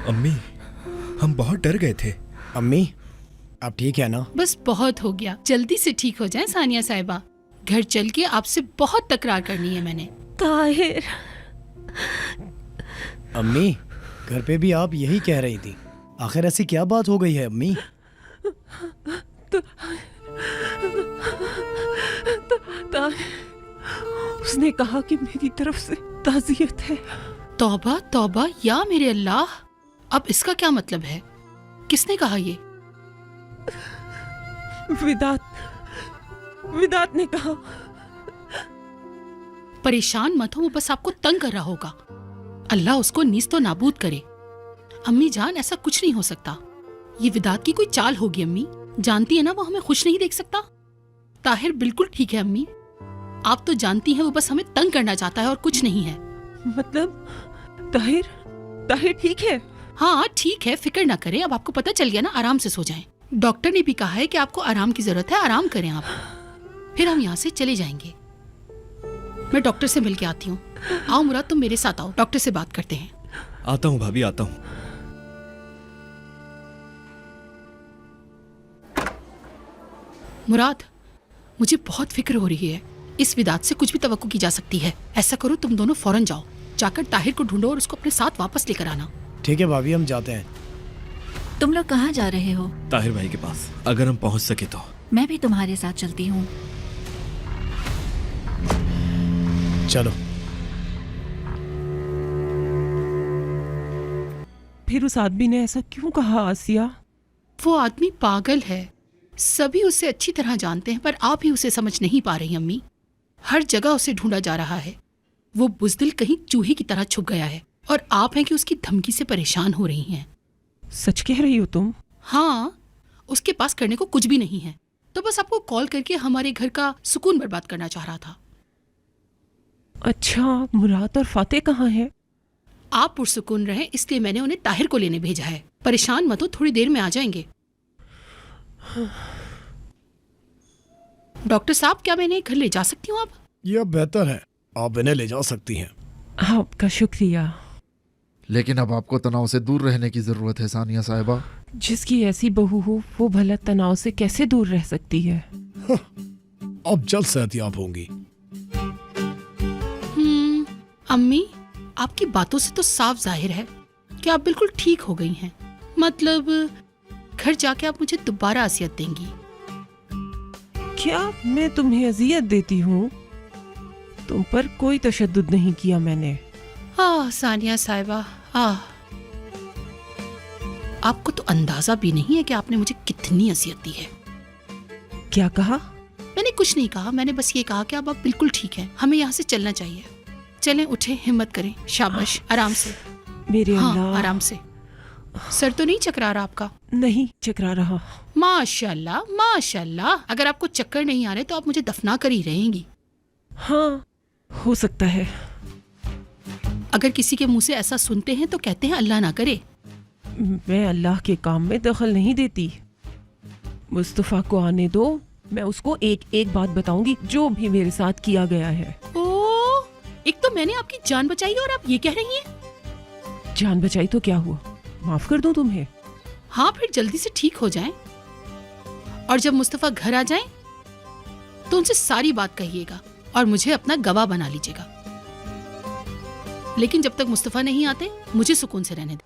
अम्मी, हम बहुत डर गए थे। अम्मी, आप ठीक है ना? बस बहुत हो गया, जल्दी से ठीक हो जाए सानिया साहिबा। घर चल के आपसे बहुत तकरार करनी है मैंने। ताहिर। अम्मी, घर पे भी आप यही कह रही थी। आखिर ऐसी क्या बात हो गई है अम्मी? उसने कहा कि मेरी तरफ से ताज़ियत है। तौबा तौबा या मेरे अल्लाह, अब इसका क्या मतलब है? किसने कहा ये? विदात ने कहा। परेशान मत हो, वो बस आपको तंग कर रहा होगा। अल्लाह उसको नीस तो नाबूद करे। अम्मी जान, ऐसा कुछ नहीं हो सकता। ये विदात की कोई चाल होगी अम्मी। जानती है ना वो हमें खुश नहीं देख सकता। ताहिर बिल्कुल ठीक है अम्मी, आप तो जानती हैं वो बस हमें तंग करना चाहता है और कुछ नहीं है। मतलब ताहिर ठीक है? हाँ ठीक है, फिक्र ना करें। अब आपको पता चल गया ना, आराम से सो जाएं। डॉक्टर ने भी कहा है कि आपको आराम की जरूरत है, आराम करें आप। फिर हम यहाँ से चले जाएंगे। मैं डॉक्टर से मिल के आती हूँ। आओ मुराद, तुम मेरे साथ आओ, डॉक्टर से बात करते हैं। आता हूँ भाभी, आता हूँ। मुराद, मुझे बहुत फिक्र हो रही है। इस विदात से कुछ भी तवक्को की जा सकती है। ऐसा करो, तुम दोनों फौरन जाओ, जाकर ताहिर को ढूंढो और उसको अपने साथ वापस लेकर आना। ठीक है भाभी, हम जाते हैं। तुम लोग कहाँ जा रहे हो? ताहिर भाई के पास, अगर हम पहुंच सके तो। मैं भी तुम्हारे साथ चलती हूँ। चलो। फिर उस आदमी ने ऐसा क्यों कहा आसिया? वो आदमी पागल है, सभी उसे अच्छी तरह जानते हैं, पर आप ही उसे समझ नहीं पा रही अम्मी। हर जगह उसे ढूंढा जा रहा है। वो बुज़दिल कहीं चूहे की तरह छुप गया है और आप हैं कि उसकी धमकी से परेशान हो रही हैं। सच कह रही हो तुम? हाँ, उसके पास करने को कुछ भी नहीं है, तो बस आपको कॉल करके हमारे घर का सुकून बर्बाद करना चाह रहा था। अच्छा, मुराद और फातेह कहाँ हैं? आप पुरसुकून रहें इसलिए मैंने उन्हें ताहिर को लेने भेजा है। परेशान मत हो, थोड़ी देर में आ जाएंगे। डॉक्टर साहब, क्या मैं इन्हें घर ले जा सकती हूँ? आप यह बेहतर है, आप इन्हें ले जा सकती हैं। आपका शुक्रिया। लेकिन अब आपको तनाव से दूर रहने की जरूरत है सानिया साहिबा। जिसकी ऐसी बहू हो वो भला तनाव से कैसे दूर रह सकती है? अब जल्द सेहतियाब होंगी। अम्मी, आपकी बातों से तो साफ जाहिर है कि आप बिल्कुल ठीक हो गई हैं। मतलब घर जाके आप मुझे दोबारा असियत देंगी। क्या मैं तुम्हें अजियत देती हूँ? तुम पर कोई तशद्दुद नहीं किया मैंने। सानिया साहिबा, आपको तो अंदाजा भी नहीं है कि आपने मुझे कितनी असियत दी है। क्या कहा? मैंने कुछ नहीं कहा, मैंने बस ये कहा कि अब आप बिल्कुल ठीक हैं, हमें यहाँ से चलना चाहिए। चलें, उठे, हिम्मत करें, शाबाश, आराम से। मेरे अल्लाह। आराम से। सर तो नहीं चकरा रहा आपका? नहीं चकरा रहा। माशाल्लाह माशाल्लाह। अगर आपको चक्कर नहीं आ रहे तो आप मुझे दफना कर ही रहेंगी। हाँ, हो सकता है। अगर किसी के मुंह से ऐसा सुनते हैं तो कहते हैं अल्लाह ना करे। मैं अल्लाह के काम में दखल नहीं देती। मुस्तफा को आने दो, मैं उसको एक एक बात बताऊंगी जो भी मेरे साथ किया गया है। एक तो मैंने आपकी जान बचाई और आप ये कह रही हैं? जान बचाई तो क्या हुआ, माफ कर दूं तुम्हें? हाँ, फिर जल्दी से ठीक हो जाएं और जब मुस्तफा घर आ जाएं तो उनसे सारी बात कहिएगा और मुझे अपना गवाह बना लीजिएगा। लेकिन जब तक मुस्तफा नहीं आते मुझे सुकून से रहने दें।